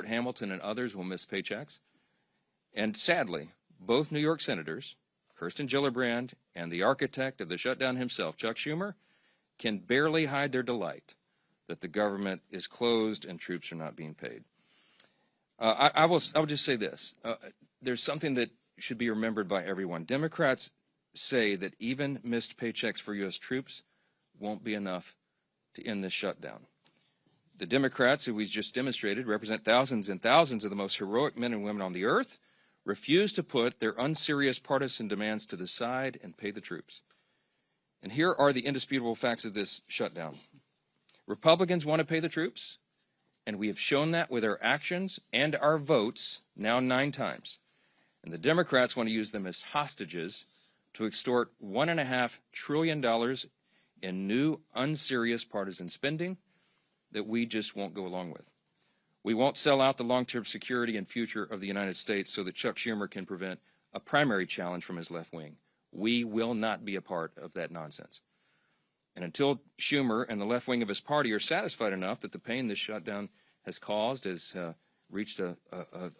Fort Hamilton and others will miss paychecks. And sadly, both New York senators, Kirsten Gillibrand and the architect of the shutdown himself, Chuck Schumer, can barely hide their delight that the government is closed and troops are not being paid. I will just say this. There's something that should be remembered by everyone. Democrats say that even missed paychecks for U.S. troops won't be enough to end this shutdown. The Democrats, who we just demonstrated, represent thousands and thousands of the most heroic men and women on the earth, refuse to put their unserious partisan demands to the side and pay the troops. And here are the indisputable facts of this shutdown. Republicans want to pay the troops, and we have shown that with our actions and our votes now 9 times. And the Democrats want to use them as hostages to extort $1.5 trillion in new unserious partisan spending that we just won't go along with. We won't sell out the long-term security and future of the United States so that Chuck Schumer can prevent a primary challenge from his left wing. We will not be a part of that nonsense. And until Schumer and the left wing of his party are satisfied enough that the pain this shutdown has caused has reached a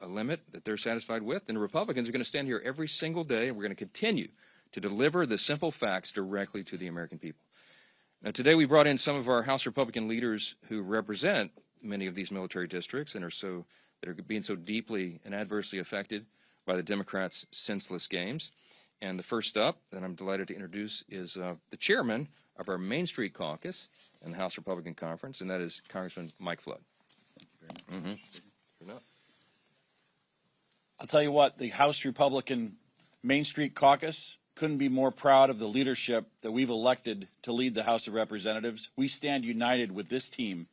limit that they're satisfied with, then the Republicans are going to stand here every single day, and we're going to continue to deliver the simple facts directly to the American people. Now, today we brought in some of our House Republican leaders who represent many of these military districts and that are being so deeply and adversely affected by the Democrats' senseless games. And the first up that I'm delighted to introduce is the chairman of our Main Street Caucus in the House Republican Conference, and that is Congressman Mike Flood. Thank you very much. I'll tell you what, the House Republican Main Street Caucus couldn't be more proud of the leadership that we've elected to lead the House of Representatives. We stand united with this team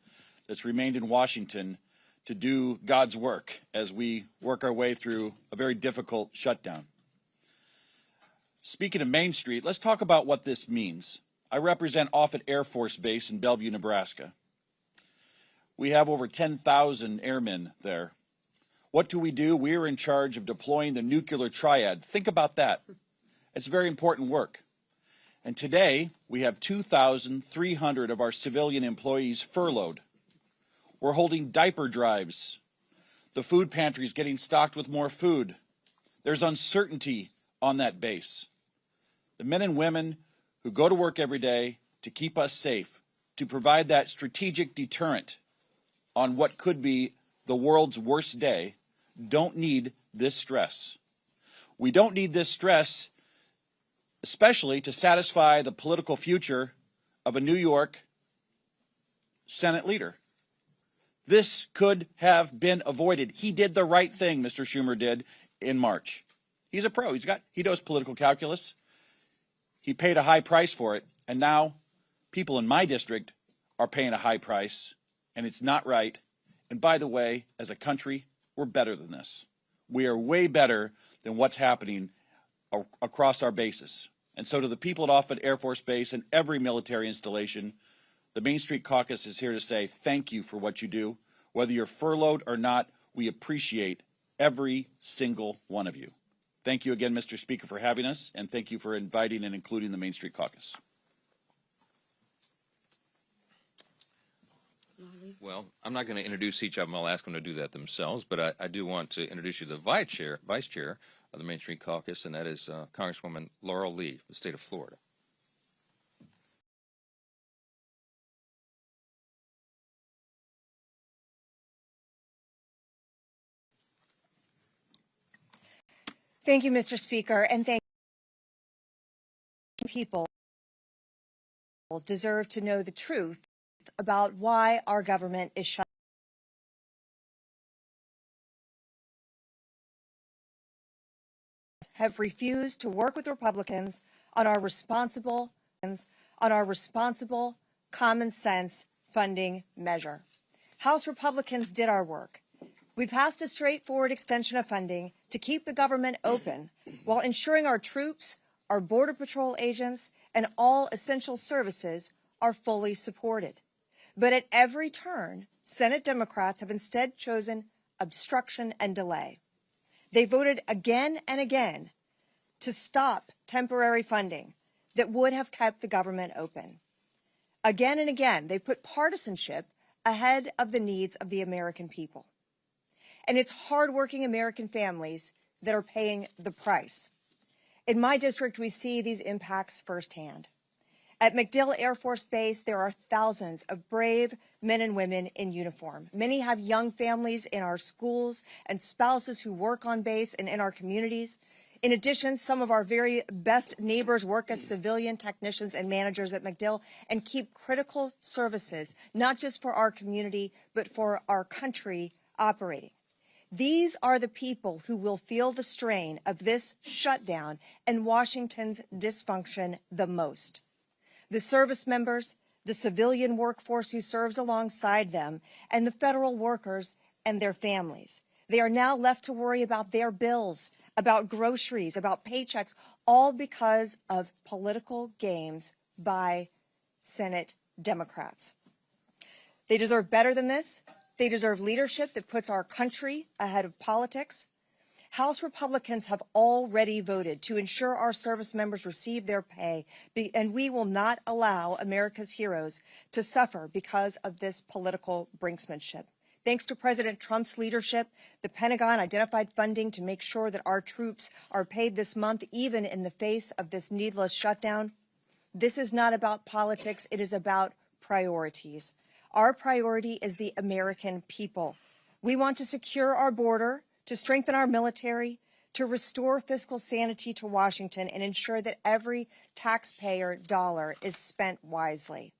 that's remained in Washington to do God's work as we work our way through a very difficult shutdown. Speaking of Main Street, let's talk about what this means. I represent Offutt Air Force Base in Bellevue, Nebraska. We have over 10,000 airmen there. What do? We are in charge of deploying the nuclear triad. Think about that. It's very important work. And today, we have 2,300 of our civilian employees furloughed. We're holding diaper drives. The food pantry is getting stocked with more food. There's uncertainty on that base. The men and women who go to work every day to keep us safe, to provide that strategic deterrent on what could be the world's worst day, don't need this stress. We don't need this stress, especially to satisfy the political future of a New York Senate leader. This could have been avoided. He did the right thing, Mr. Schumer did in March. He's a pro. He knows political calculus. He paid a high price for it, and now people in my district are paying a high price, and it's not right. And by the way, as a country, we're better than this. We are way better than what's happening across our bases. And so to the people at Offutt Air Force Base and every military installation, the Main Street Caucus is here to say thank you for what you do. Whether you're furloughed or not, we appreciate every single one of you. Thank you again, Mr. Speaker, for having us, and thank you for inviting and including the Main Street Caucus. Well, I'm not going to introduce each of them. I'll ask them to do that themselves, but I do want to introduce you to the vice chair of the Main Street Caucus, and that is Congresswoman Laurel Lee, the state of Florida. Thank you, Mr. Speaker, and thank you. People deserve to know the truth about why our government is shut. Have refused to work with Republicans on our responsible, common sense funding measure. House Republicans did our work. We passed a straightforward extension of funding to keep the government open while ensuring our troops, our Border Patrol agents, and all essential services are fully supported. But at every turn, Senate Democrats have instead chosen obstruction and delay. They voted again and again to stop temporary funding that would have kept the government open. Again and again, they put partisanship ahead of the needs of the American people. and it's hardworking American families that are paying the price. In my district, we see these impacts firsthand. At MacDill Air Force Base, there are thousands of brave men and women in uniform. Many have young families in our schools and spouses who work on base and in our communities. In addition, some of our very best neighbors work as civilian technicians and managers at MacDill and keep critical services, not just for our community, but for our country operating. These are the people who will feel the strain of this shutdown and Washington's dysfunction the most. The service members, the civilian workforce who serves alongside them, and the federal workers and their families. They are now left to worry about their bills, about groceries, about paychecks, all because of political games by Senate Democrats. They deserve better than this. They deserve leadership that puts our country ahead of politics. House Republicans have already voted to ensure our service members receive their pay, and we will not allow America's heroes to suffer because of this political brinksmanship. Thanks to President Trump's leadership, the Pentagon identified funding to make sure that our troops are paid this month, even in the face of this needless shutdown. This is not about politics. It is about priorities. Our priority is the American people. We want to secure our border, to strengthen our military, to restore fiscal sanity to Washington, and ensure that every taxpayer dollar is spent wisely.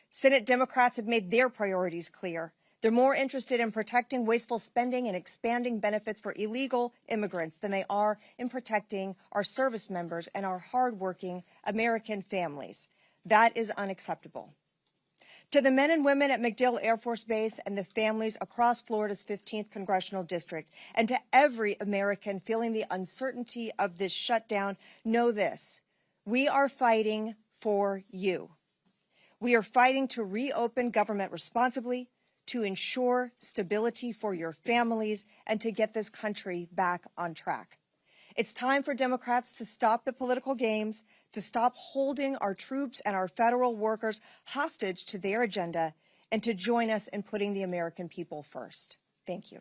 Senate Democrats have made their priorities clear. They're more interested in protecting wasteful spending and expanding benefits for illegal immigrants than they are in protecting our service members and our hardworking American families. That is unacceptable. To the men and women at MacDill Air Force Base and the families across Florida's 15th Congressional District, and to every American feeling the uncertainty of this shutdown, know this: we are fighting for you. We are fighting to reopen government responsibly, to ensure stability for your families, and to get this country back on track. It's time for Democrats to stop the political games, to stop holding our troops and our federal workers hostage to their agenda, and to join us in putting the American people first. Thank you.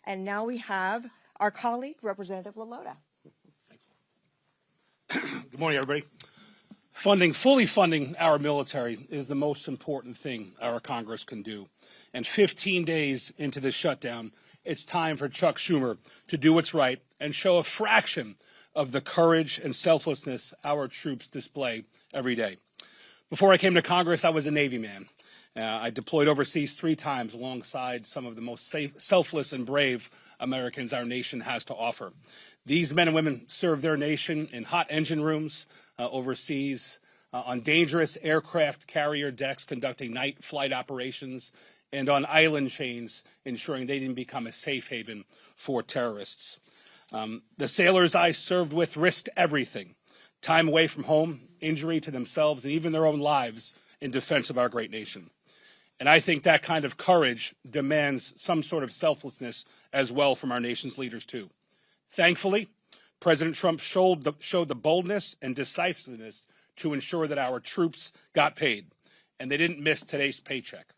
And now we have our colleague, Representative LaLota. Good morning, everybody. Fully funding our military is the most important thing our Congress can do. And 15 days into this shutdown, it's time for Chuck Schumer to do what's right and show a fraction of the courage and selflessness our troops display every day. Before I came to Congress, I was a Navy man. I deployed overseas 3 times alongside some of the most selfless and brave Americans our nation has to offer. These men and women serve their nation in hot engine rooms overseas, on dangerous aircraft carrier decks conducting night flight operations, and on island chains ensuring they didn't become a safe haven for terrorists. The sailors I served with risked everything: time away from home, injury to themselves, and even their own lives in defense of our great nation. And I think that kind of courage demands some sort of selflessness as well from our nation's leaders, too. Thankfully, President Trump showed the boldness and decisiveness to ensure that our troops got paid, and they didn't miss today's paycheck.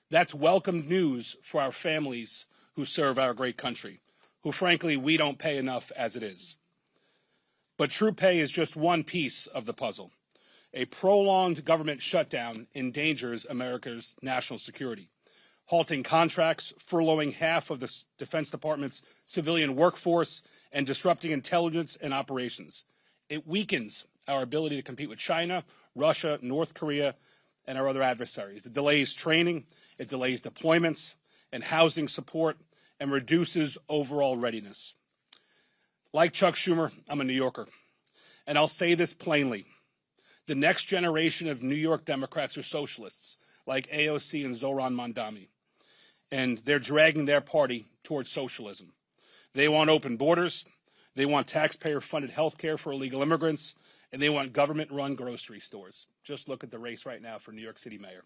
That's welcome news for our families who serve our great country, who, frankly, we don't pay enough as it is. But troop pay is just one piece of the puzzle. A prolonged government shutdown endangers America's national security, halting contracts, furloughing half of the Defense Department's civilian workforce, and disrupting intelligence and operations. It weakens our ability to compete with China, Russia, North Korea, and our other adversaries. It delays training, it delays deployments and housing support, and reduces overall readiness. Like Chuck Schumer, I'm a New Yorker, and I'll say this plainly. The next generation of New York Democrats are socialists, like AOC and Zohran Mamdani, and they're dragging their party towards socialism. They want open borders, they want taxpayer-funded health care for illegal immigrants, and they want government-run grocery stores. Just look at the race right now for New York City mayor.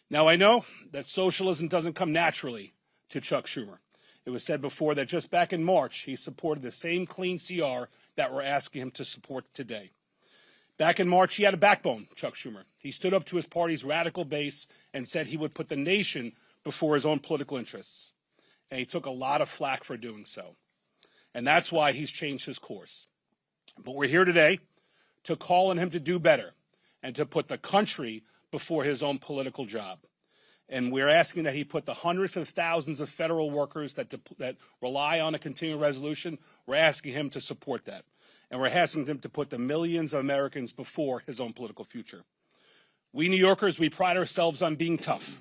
Now, I know that socialism doesn't come naturally to Chuck Schumer. It was said before that just back in March, he supported the same clean CR that we're asking him to support today. Back in March, he had a backbone, Chuck Schumer. He stood up to his party's radical base and said he would put the nation before his own political interests. And he took a lot of flack for doing so. And that's why he's changed his course. But we're here today to call on him to do better and to put the country before his own political job. And we're asking that he put the hundreds of thousands of federal workers that rely on a continuing resolution, we're asking him to support that. And we're asking him to put the millions of Americans before his own political future. We New Yorkers, we pride ourselves on being tough.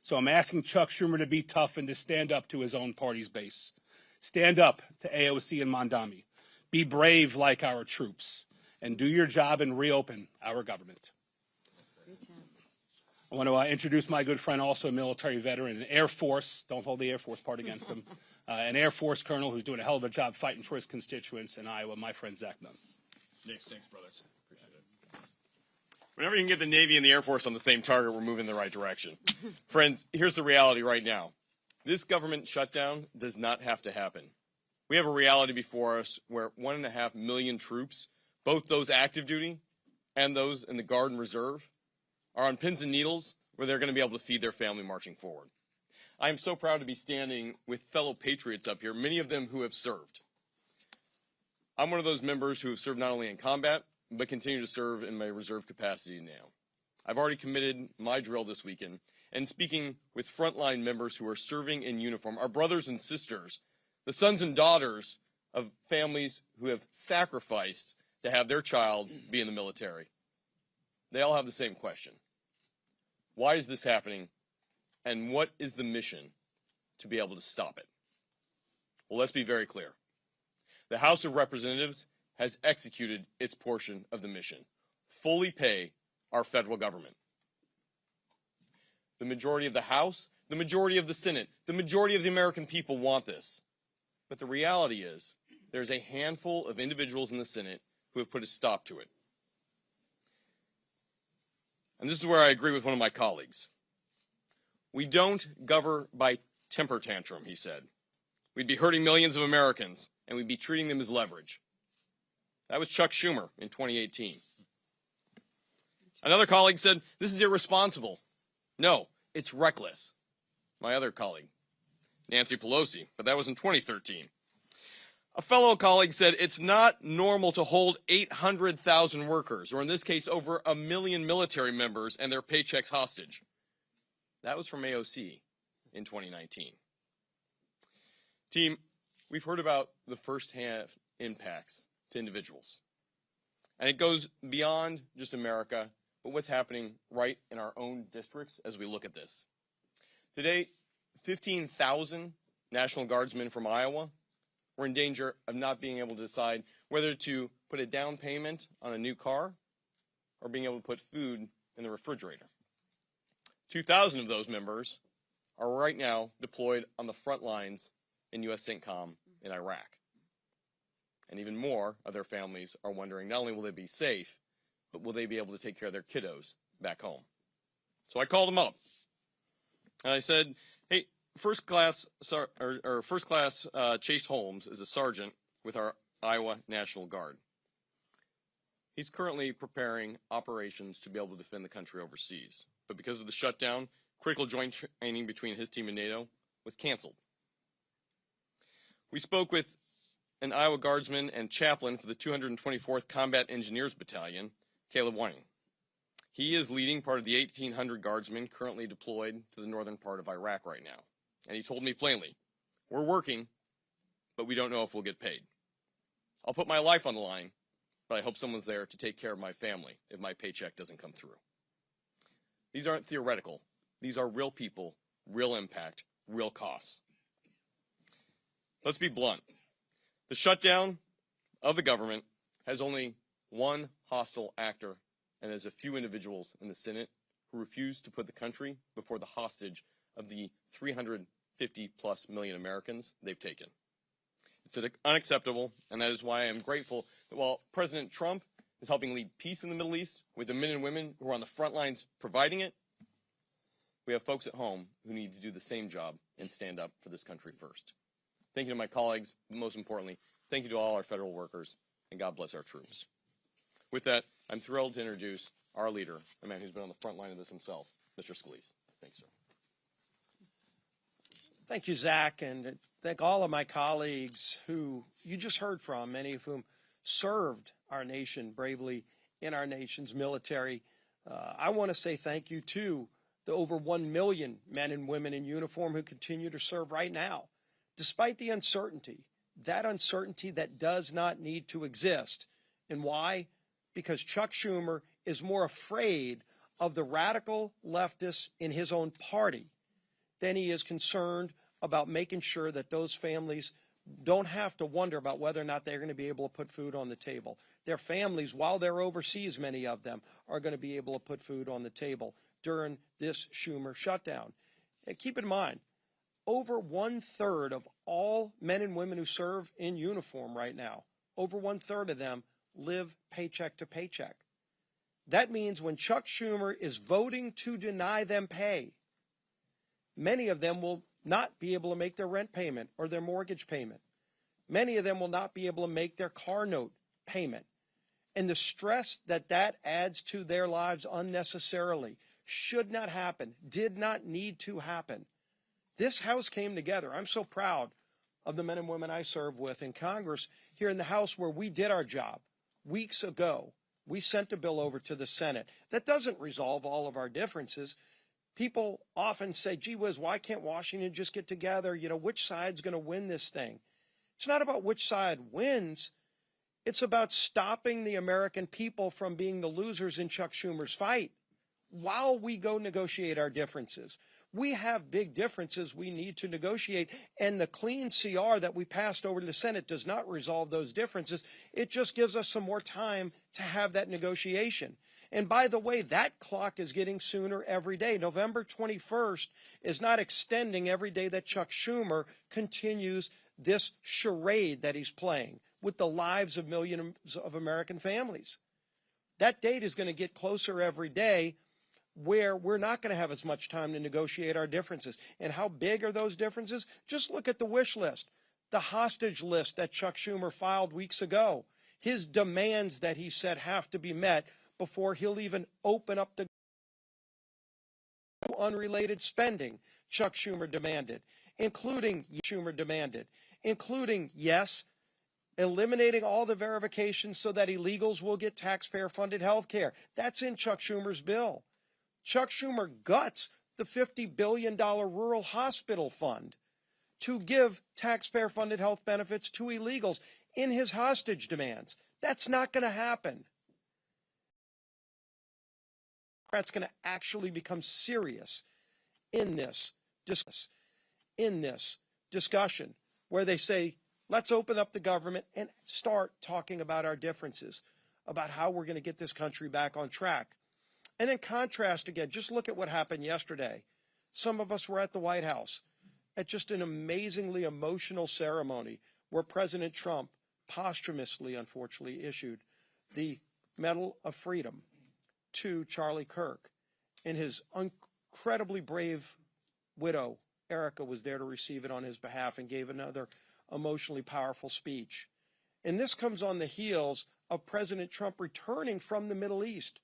So I'm asking Chuck Schumer to be tough and to stand up to his own party's base. Stand up to AOC and Mondami. Be brave like our troops. And do your job and reopen our government. I want to introduce my good friend, also a military veteran, an Air Force, don't hold the Air Force part against him, an Air Force colonel who's doing a hell of a job fighting for his constituents in Iowa, my friend Zach Nunn. Nick, thanks, brothers. Appreciate it. Whenever you can get the Navy and the Air Force on the same target, we're moving in the right direction. Friends, here's the reality right now. This government shutdown does not have to happen. We have a reality before us where 1.5 million troops, both those active duty and those in the Guard and Reserve, are on pins and needles where they're going to be able to feed their family marching forward. I am so proud to be standing with fellow patriots up here, many of them who have served. I'm one of those members who have served not only in combat, but continue to serve in my reserve capacity now. I've already committed my drill this weekend, and speaking with frontline members who are serving in uniform, our brothers and sisters, the sons and daughters of families who have sacrificed to have their child be in the military. They all have the same question. Why is this happening, and what is the mission to be able to stop it? Well, let's be very clear. The House of Representatives has executed its portion of the mission. Fully pay our federal government. The majority of the House, the majority of the Senate, the majority of the American people want this. But the reality is, there's a handful of individuals in the Senate who have put a stop to it. And this is where I agree with one of my colleagues. We don't govern by temper tantrum, he said. We'd be hurting millions of Americans, and we'd be treating them as leverage. That was Chuck Schumer in 2018. Another colleague said, this is irresponsible. No, it's reckless. My other colleague, Nancy Pelosi, but that was in 2013. A fellow colleague said it's not normal to hold 800,000 workers, or in this case, over 1 million military members and their paychecks hostage. That was from AOC in 2019. Team, we've heard about the first-hand impacts to individuals. And it goes beyond just America, but what's happening right in our own districts as we look at this. Today, 15,000 National Guardsmen from Iowa we're in danger of not being able to decide whether to put a down payment on a new car or being able to put food in the refrigerator. 2,000 of those members are right now deployed on the front lines in U.S. CENTCOM in Iraq. And even more of their families are wondering not only will they be safe, but will they be able to take care of their kiddos back home. So I called them up and I said, hey, First class Chase Holmes is a sergeant with our Iowa National Guard. He's currently preparing operations to be able to defend the country overseas. But because of the shutdown, critical joint training between his team and NATO was canceled. We spoke with an Iowa Guardsman and chaplain for the 224th Combat Engineers Battalion, Caleb Whiting. He is leading part of the 1,800 Guardsmen currently deployed to the northern part of Iraq right now. And he told me plainly, we're working, but we don't know if we'll get paid. I'll put my life on the line, but I hope someone's there to take care of my family if my paycheck doesn't come through. These aren't theoretical. These are real people, real impact, real costs. Let's be blunt. The shutdown of the government has only one hostile actor, and there's a few individuals in the Senate who refuse to put the country before the hostage of the 350+ million Americans they've taken. It's unacceptable, and that is why I am grateful that while President Trump is helping lead peace in the Middle East with the men and women who are on the front lines providing it, we have folks at home who need to do the same job and stand up for this country first. Thank you to my colleagues, but most importantly, thank you to all our federal workers, and God bless our troops. With that, I'm thrilled to introduce our leader, a man who's been on the front line of this himself, Mr. Scalise. Thanks, sir. Thank you, Zach, and thank all of my colleagues who you just heard from, many of whom served our nation bravely in our nation's military. I want to say thank you to the over 1 million men and women in uniform who continue to serve right now, despite the uncertainty, that uncertainty that does not need to exist. And why? Because Chuck Schumer is more afraid of the radical leftists in his own party than he is concerned about making sure that those families don't have to wonder about whether or not they're going to be able to put food on the table. Their families, while they're overseas, many of them, are going to be able to put food on the table during this Schumer shutdown. And keep in mind, over 1/3 of all men and women who serve in uniform right now, over 1/3 of them live paycheck to paycheck. That means when Chuck Schumer is voting to deny them pay, many of them will not be able to make their rent payment or their mortgage payment. Many of them will not be able to make their car note payment. And the stress that that adds to their lives unnecessarily should not happen, did not need to happen. This House came together. I'm so proud of the men and women I serve with in Congress here in the House where we did our job weeks ago. We sent a bill over to the Senate. That doesn't resolve all of our differences. People often say, gee whiz, why can't Washington just get together? You know, which side's going to win this thing? It's not about which side wins. It's about stopping the American people from being the losers in Chuck Schumer's fight while we go negotiate our differences. We have big differences we need to negotiate, and the clean CR that we passed over to the Senate does not resolve those differences. It just gives us some more time to have that negotiation. And by the way, that clock is getting sooner every day. November 21st is not extending every day that Chuck Schumer continues this charade that he's playing with the lives of millions of American families. That date is going to get closer every day where we're not going to have as much time to negotiate our differences. And how big are those differences? Just look at the wish list, the hostage list that Chuck Schumer filed weeks ago, his demands that he said have to be met before he'll even open up the unrelated spending Chuck Schumer demanded, including, yes, eliminating all the verifications so that illegals will get taxpayer-funded health care. That's in Chuck Schumer's bill. Chuck Schumer guts the $50 billion rural hospital fund to give taxpayer-funded health benefits to illegals in his hostage demands. That's not going to happen. That's going to actually become serious in this discussion where they say, let's open up the government and start talking about our differences, about how we're going to get this country back on track. And then contrast again, just look at what happened yesterday. Some of us were at the White House at just an amazingly emotional ceremony where President Trump posthumously, unfortunately, issued the Medal of Freedom to Charlie Kirk. And his incredibly brave widow, Erica, was there to receive it on his behalf and gave another emotionally powerful speech. And this comes on the heels of President Trump returning from the Middle East,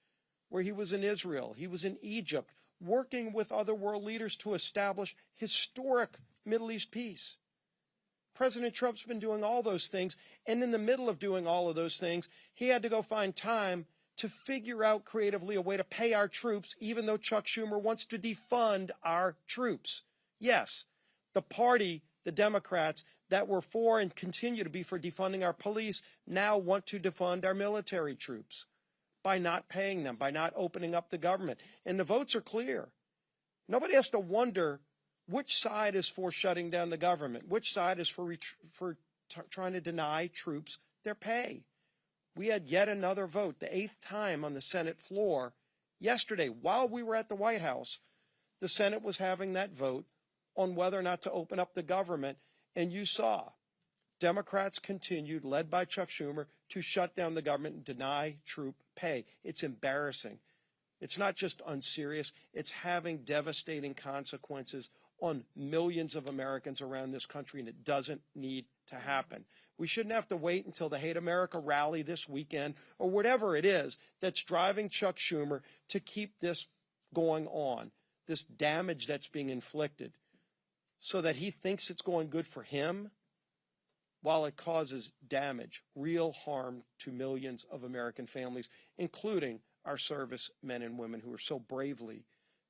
where he was in Israel, he was in Egypt, working with other world leaders to establish historic Middle East peace. President Trump's been doing all those things, and in the middle of doing all of those things, he had to go find time to figure out creatively a way to pay our troops, even though Chuck Schumer wants to defund our troops. Yes, the party, the Democrats, that were for and continue to be for defunding our police now want to defund our military troops by not paying them, by not opening up the government. And the votes are clear. Nobody has to wonder which side is for shutting down the government, which side is for trying to deny troops their pay. We had yet another vote, the 8th time on the Senate floor yesterday. While we were at the White House, the Senate was having that vote on whether or not to open up the government. And you saw Democrats continued, led by Chuck Schumer, to shut down the government and deny troop pay. It's embarrassing. It's not just unserious. It's having devastating consequences on millions of Americans around this country, and it doesn't need to happen. We shouldn't have to wait until the Hate America rally this weekend or whatever it is that's driving Chuck Schumer to keep this going on, this damage that's being inflicted. so that he thinks it's going good for him while it causes damage, real harm to millions of American families, including our service men and women who are so bravely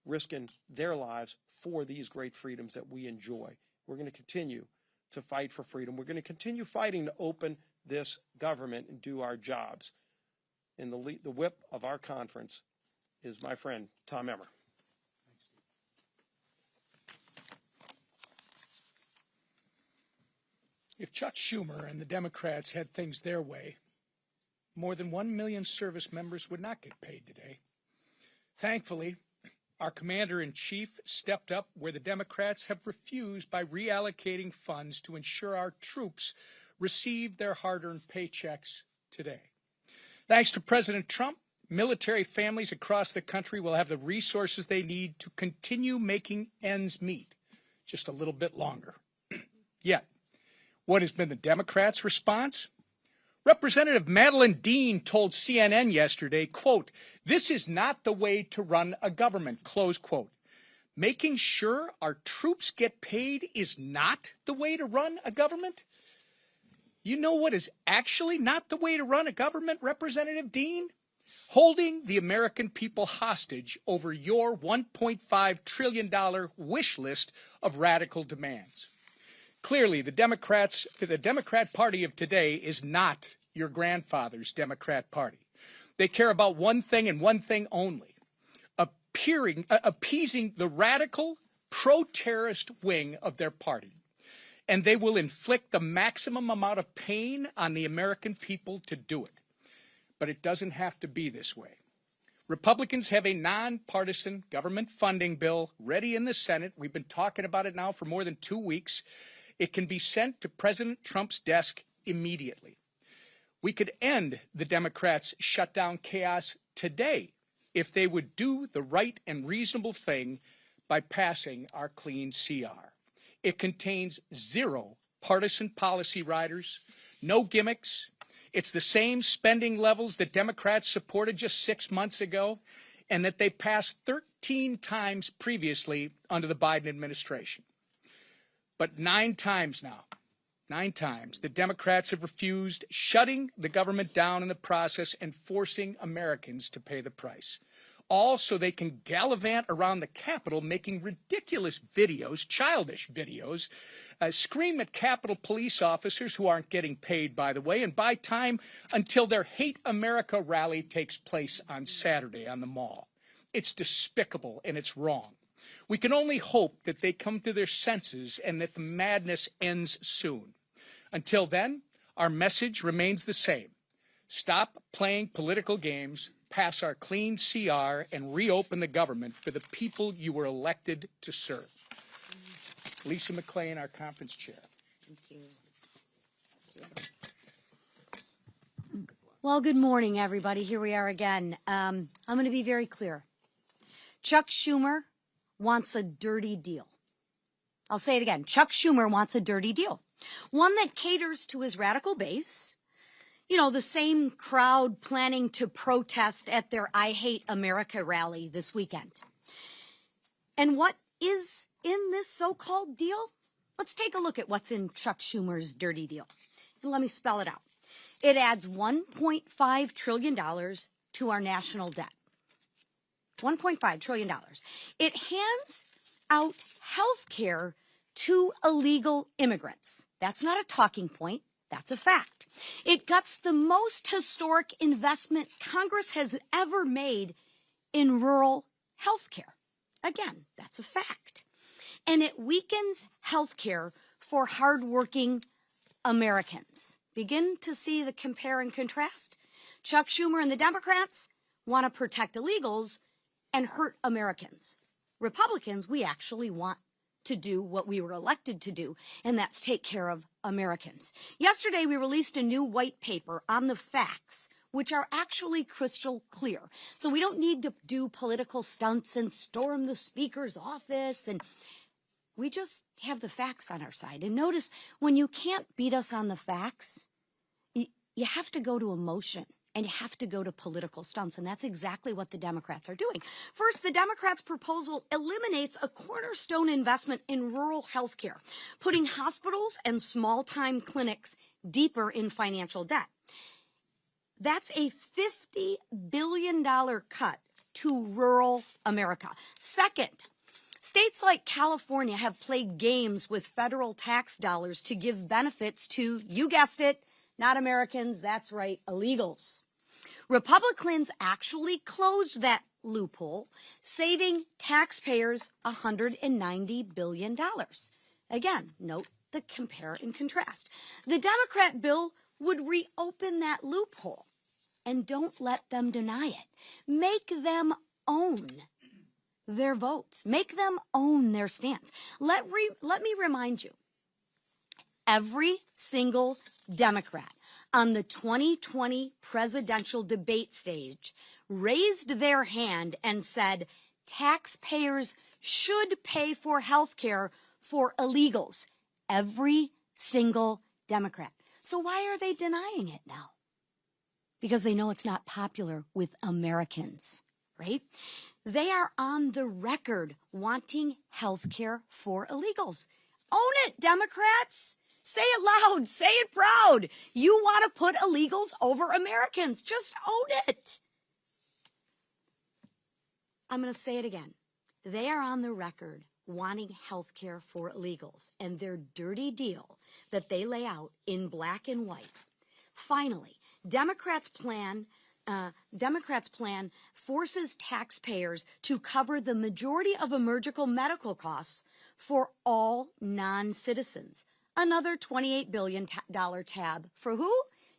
risking their lives for these great freedoms that we enjoy. We're going to continue to fight for freedom. We're going to continue fighting to open this government and do our jobs. And the whip of our conference is my friend, Tom Emmer. If Chuck Schumer and the Democrats had things their way, more than 1 million service members would not get paid today. Thankfully, our commander-in-chief stepped up where the Democrats have refused by reallocating funds to ensure our troops receive their hard-earned paychecks today. Thanks to President Trump, military families across the country will have the resources they need to continue making ends meet just a little bit longer. Yet, what has been the Democrats' response? Representative Madeleine Dean told CNN yesterday, quote, "This is not the way to run a government," close quote. Making sure our troops get paid is not the way to run a government? You know what is actually not the way to run a government, Representative Dean? Holding the American people hostage over your $1.5 trillion wish list of radical demands. Clearly, the Democrat Party of today is not your grandfather's Democrat Party. They care about one thing and one thing only, appeasing the radical, pro-terrorist wing of their party. And they will inflict the maximum amount of pain on the American people to do it. But it doesn't have to be this way. Republicans have a nonpartisan government funding bill ready in the Senate. We've been talking about it now for more than 2 weeks. It can be sent to President Trump's desk immediately. We could end the Democrats' shutdown chaos today if they would do the right and reasonable thing by passing our clean CR. It contains 0 partisan policy riders, no gimmicks. It's the same spending levels that Democrats supported just 6 months ago and that they passed 13 times previously under the Biden administration. But 9 times now, 9 times, the Democrats have refused, shutting the government down in the process and forcing Americans to pay the price. All so they can gallivant around the Capitol making ridiculous videos, childish videos, scream at Capitol police officers who aren't getting paid, by the way, and buy time until their Hate America rally takes place on Saturday on the Mall. It's despicable and it's wrong. We can only hope that they come to their senses and that the madness ends soon. Until then, our message remains the same. Stop playing political games, pass our clean CR, and reopen the government for the people you were elected to serve. Lisa McClain, our conference chair. Thank you. Well, good morning, everybody. Here we are again. I'm going to be very clear. Chuck Schumer wants a dirty deal. I'll say it again. Chuck Schumer wants a dirty deal. One that caters to his radical base. You know, the same crowd planning to protest at their I Hate America rally this weekend. And what is in this so-called deal? Let's take a look at what's in Chuck Schumer's dirty deal. And let me spell it out. It adds $1.5 trillion to our national debt. $1.5 trillion. It hands out health care to illegal immigrants. That's not a talking point. That's a fact. It guts the most historic investment Congress has ever made in rural health care. Again, that's a fact. And it weakens health care for hardworking Americans. Begin to see the compare and contrast? Chuck Schumer and the Democrats want to protect illegals and hurt Americans. Republicans, we actually want to do what we were elected to do, and that's take care of Americans. Yesterday, we released a new white paper on the facts, which are actually crystal clear. So we don't need to do political stunts and storm the speaker's office, and we just have the facts on our side. And notice, when you can't beat us on the facts, you have to go to emotion. and have to go to political stunts. And that's exactly what the Democrats are doing. First, the Democrats' proposal eliminates a cornerstone investment in rural health care, putting hospitals and small-time clinics deeper in financial debt. That's a $50 billion cut to rural America. Second, states like California have played games with federal tax dollars to give benefits to, you guessed it, not Americans, that's right, illegals. Republicans actually closed that loophole, saving taxpayers $190 billion. Again, note the compare and contrast. The Democrat bill would reopen that loophole, and don't let them deny it. Make them own their votes. Make them own their stance. Let me remind you, every single Democrat on the 2020 presidential debate stage raised their hand and said taxpayers should pay for health care for illegals. Every single Democrat. So why are they denying it now? Because they know it's not popular with Americans, right? They are on the record wanting health care for illegals. Own it, Democrats. Say it loud. Say it proud. You want to put illegals over Americans. Just own it. I'm going to say it again. They are on the record wanting health care for illegals, and their dirty deal that they lay out in black and white. Finally, Democrats' plan forces taxpayers to cover the majority of emergency medical costs for all non-citizens. Another $28 billion tab for who?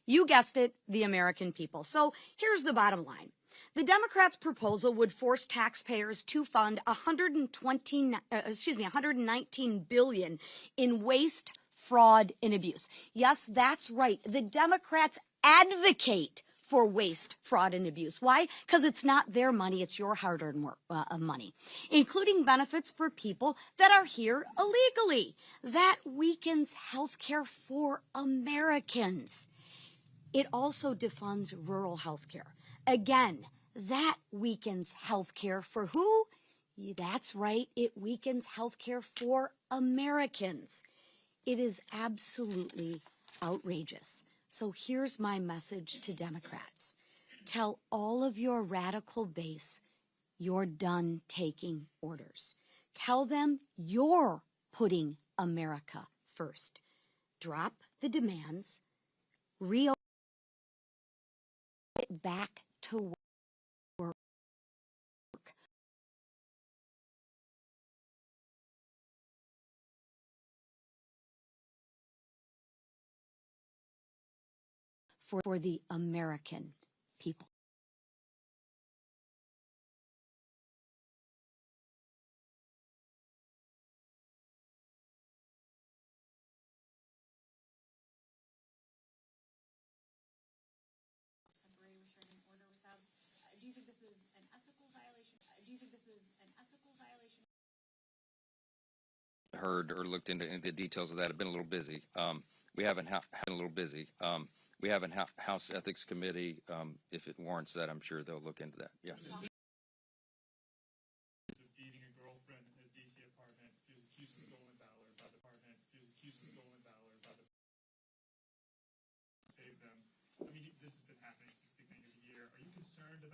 You guessed it, the American people. So here's the bottom line. The Democrats' proposal would force taxpayers to fund $119 billion in waste, fraud, and abuse. Yes, that's right. The Democrats advocate for waste, fraud, and abuse. Why? Because it's not their money, it's your hard-earned money, including benefits for people that are here illegally. That weakens health care for Americans. It also defunds rural health care. Again, that weakens health care for who? That's right, it weakens health care for Americans. It is absolutely outrageous. So here's my message to Democrats. Tell all of your radical base you're done taking orders. Tell them you're putting America first. Drop the demands, reopen it back to work. For the American people. Do you think this is an ethical violation? Do you think this is an ethical violation? Heard or looked into the details of that. I've been a little busy. We haven't House Ethics Committee. If it warrants that, I'm sure they'll look into that. Yeah. Beating a girlfriend in his DC apartment. He was accused of stolen valor by the apartment. He was accused of stolen valor by the save them. I mean, this has been happening since the beginning of the year. Are you concerned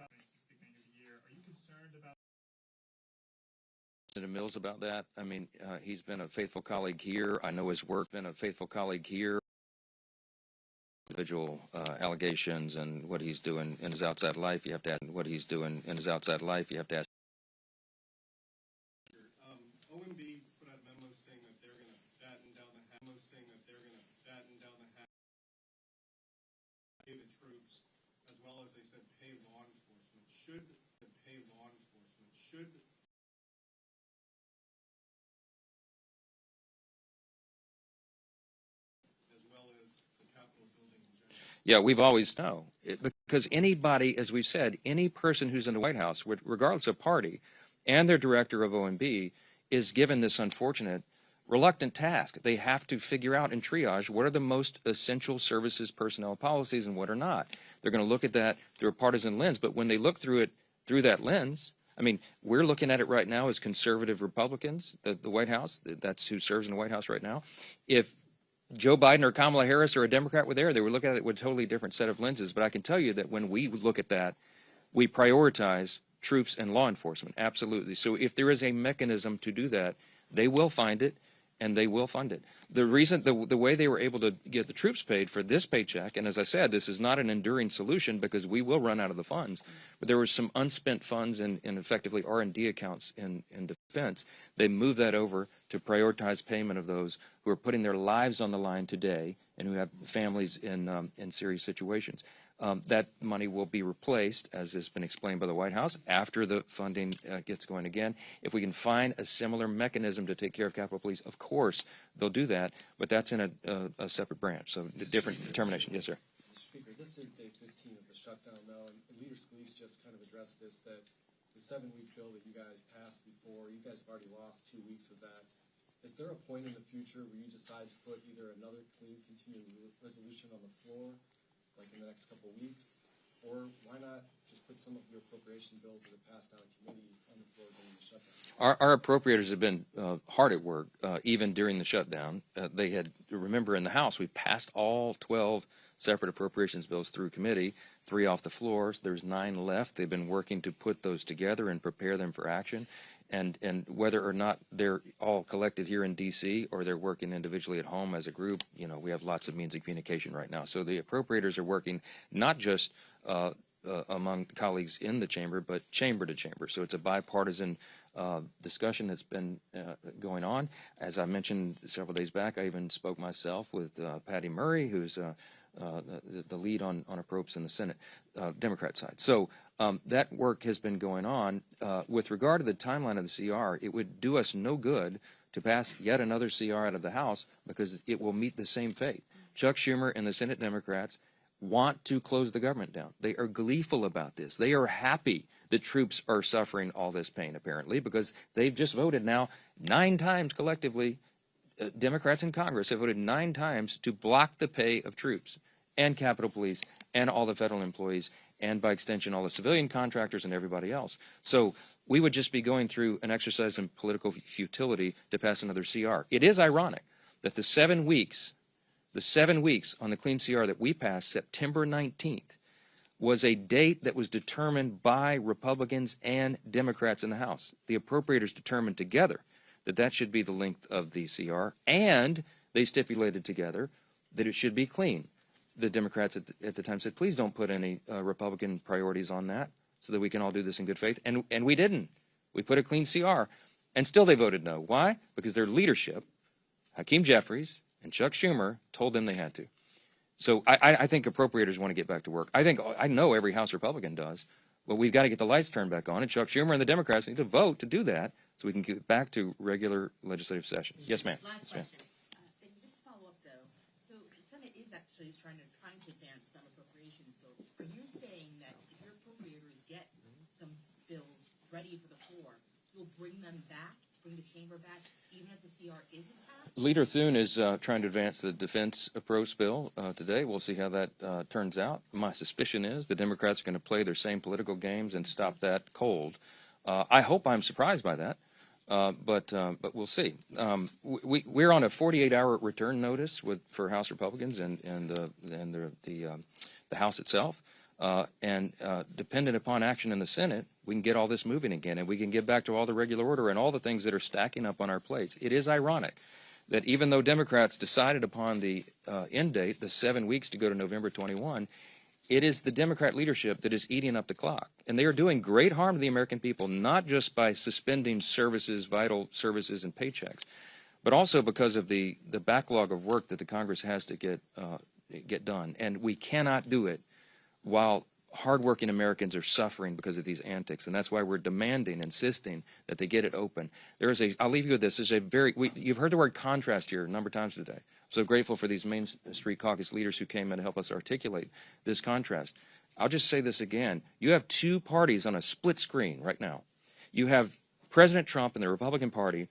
about Senator Mills about that? I mean, he's been a faithful colleague here. I know his work. Been a faithful colleague here. Individual allegations and what he's doing in his outside life. You have to ask what he's doing in his outside life. You have to ask. OMB put out memos saying that they're going to batten down the hatches, pay the troops, as well as they said pay law enforcement. Should as well as the Capitol building in general. Yeah, we've always known. Because anybody, as we've said, any person who's in the White House, regardless of party, and their director of OMB, is given this unfortunate, reluctant task. They have to figure out and triage what are the most essential services personnel policies and what are not. They're going to look at that through a partisan lens. But when they look through it through that lens, I mean, we're looking at it right now as conservative Republicans, the White House, that's who serves in the White House right now. If Joe Biden or Kamala Harris or a Democrat were there, they would look at it with a totally different set of lenses. But I can tell you that when we look at that, we prioritize troops and law enforcement, absolutely. So if there is a mechanism to do that, they will find it and they will fund it. The reason, the way they were able to get the troops paid for this paycheck, and as I said, this is not an enduring solution because we will run out of the funds, but there were some unspent funds in effectively R&D accounts in defense. They moved that over to prioritize payment of those who are putting their lives on the line today and who have families in serious situations. That money will be replaced, as has been explained by the White House, after the funding gets going again. If we can find a similar mechanism to take care of Capitol Police, of course they'll do that, but that's in a separate branch, so different determination. Yes, sir. Mr. Speaker, this is day 15 of the shutdown now, and Leader Scalise just kind of addressed this, that the 7-week bill that you guys passed before, you guys have already lost 2 weeks of that. Is there a point in the future where you decide to put either another clean continuing resolution on the floor, like in the next couple of weeks, or why not just put some of your appropriation bills that have passed out of committee on the floor during the shutdown? Our appropriators have been hard at work, even during the shutdown. They had, remember in the House, we passed all 12 separate appropriations bills through committee, 3 off the floors. There's 9 left. They've been working to put those together and prepare them for action. And whether or not they're all collected here in D.C. or they're working individually at home as a group, you know, we have lots of means of communication right now. So the appropriators are working not just among colleagues in the chamber, but chamber to chamber. So it's a bipartisan discussion that's been going on. As I mentioned several days back, I even spoke myself with Patty Murray, who's the lead on appropes in the Senate, Democrat side. So that work has been going on. With regard to the timeline of the CR, it would do us no good to pass yet another CR out of the House because it will meet the same fate. Chuck Schumer and the Senate Democrats want to close the government down. They are gleeful about this. They are happy that troops are suffering all this pain, apparently, because they've just voted now 9 times collectively. Democrats in Congress have voted 9 times to block the pay of troops and Capitol Police and all the federal employees and, by extension, all the civilian contractors and everybody else. So we would just be going through an exercise in political futility to pass another CR. It is ironic that the 7 weeks on the clean CR that we passed, September 19th, was a date that was determined by Republicans and Democrats in the House. The appropriators determined together that that should be the length of the CR, and they stipulated together that it should be clean. The Democrats at the time said, please don't put any Republican priorities on that so that we can all do this in good faith. And we didn't. We put a clean CR, and still they voted no. Why? Because their leadership, Hakeem Jeffries and Chuck Schumer, told them they had to. So I think appropriators want to get back to work. I know every House Republican does, but we've got to get the lights turned back on, and Chuck Schumer and the Democrats need to vote to do that so we can get back to regular legislative session. Yes, ma'am. Last Yes, ma'am. question. Just follow up, though. So the Senate is actually trying to advance some appropriations bills. Are you saying that if your appropriators get some bills ready for the floor, you'll bring them back, bring the chamber back, even if the CR isn't passed? Leader Thune is trying to advance the defense approach bill today. We'll see how that turns out. My suspicion is the Democrats are going to play their same political games and stop that cold. I hope I'm surprised by that, but we'll see. We're on a 48-hour return notice for House Republicans and the House itself, and dependent upon action in the Senate, we can get all this moving again, and we can get back to all the regular order and all the things that are stacking up on our plates. It is ironic that even though Democrats decided upon the end date, the 7 weeks to go to November 21, it is the Democrat leadership that is eating up the clock. And they are doing great harm to the American people, not just by suspending services, vital services and paychecks, but also because of the backlog of work that the Congress has to get done. And we cannot do it while hardworking Americans are suffering because of these antics, and that's why we're demanding, insisting that they get it open. I'll leave you with this. You've heard the word contrast here a number of times today. I'm so grateful for these Main Street Caucus leaders who came in to help us articulate this contrast. I'll just say this again. You have 2 parties on a split screen right now. You have President Trump and the Republican Party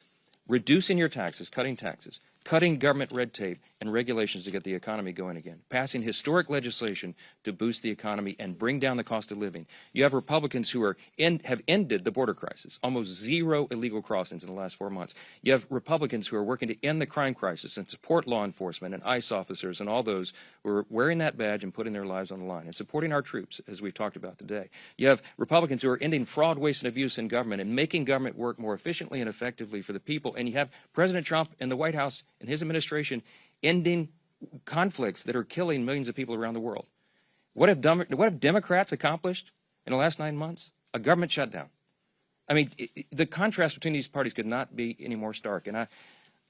reducing your taxes, cutting taxes, cutting government red tape and regulations to get the economy going again, passing historic legislation to boost the economy and bring down the cost of living. You have Republicans who have ended the border crisis, almost zero illegal crossings in the last 4 months. You have Republicans who are working to end the crime crisis and support law enforcement and ICE officers and all those who are wearing that badge and putting their lives on the line and supporting our troops, as we've talked about today. You have Republicans who are ending fraud, waste, and abuse in government and making government work more efficiently and effectively for the people. And you have President Trump and the White House and his administration ending conflicts that are killing millions of people around the world. What have Democrats accomplished in the last 9 months? A government shutdown. I mean, the contrast between these parties could not be any more stark. And I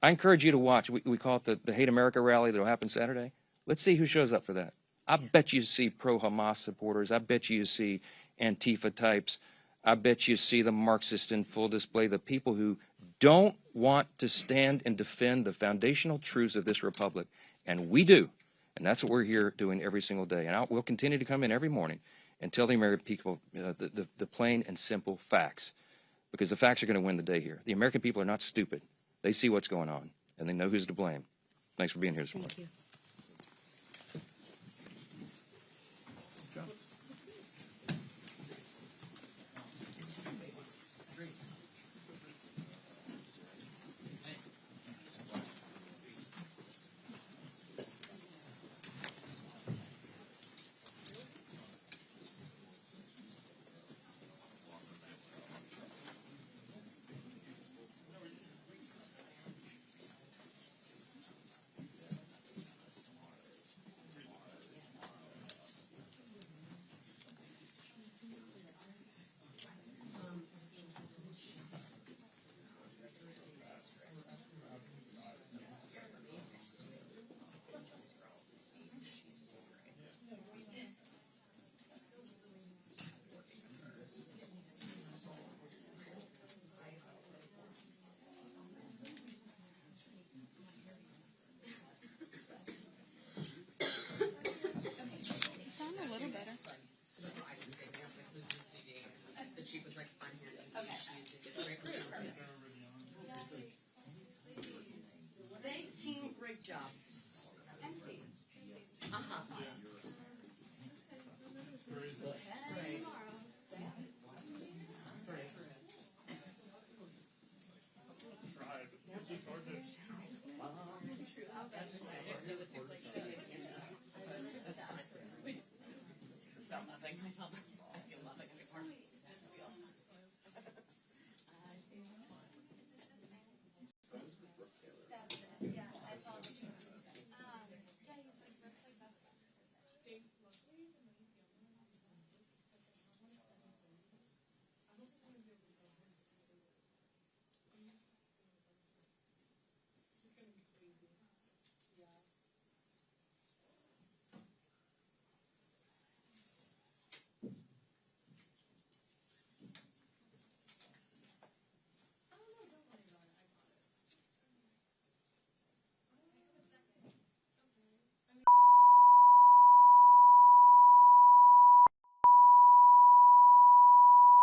encourage you to watch. We call it the Hate America rally that will happen Saturday. Let's see who shows up for that. I bet you see pro-Hamas supporters. I bet you see Antifa types. I bet you see the Marxists in full display, the people who don't want to stand and defend the foundational truths of this republic. And we do. And that's what we're here doing every single day. And we'll continue to come in every morning and tell the American people the plain and simple facts, because the facts are going to win the day here. The American people are not stupid. They see what's going on, and they know who's to blame. Thanks for being here this morning. Thank you. Thanks, team. Great job. MC. Uh-huh. Tried. It's just hard to.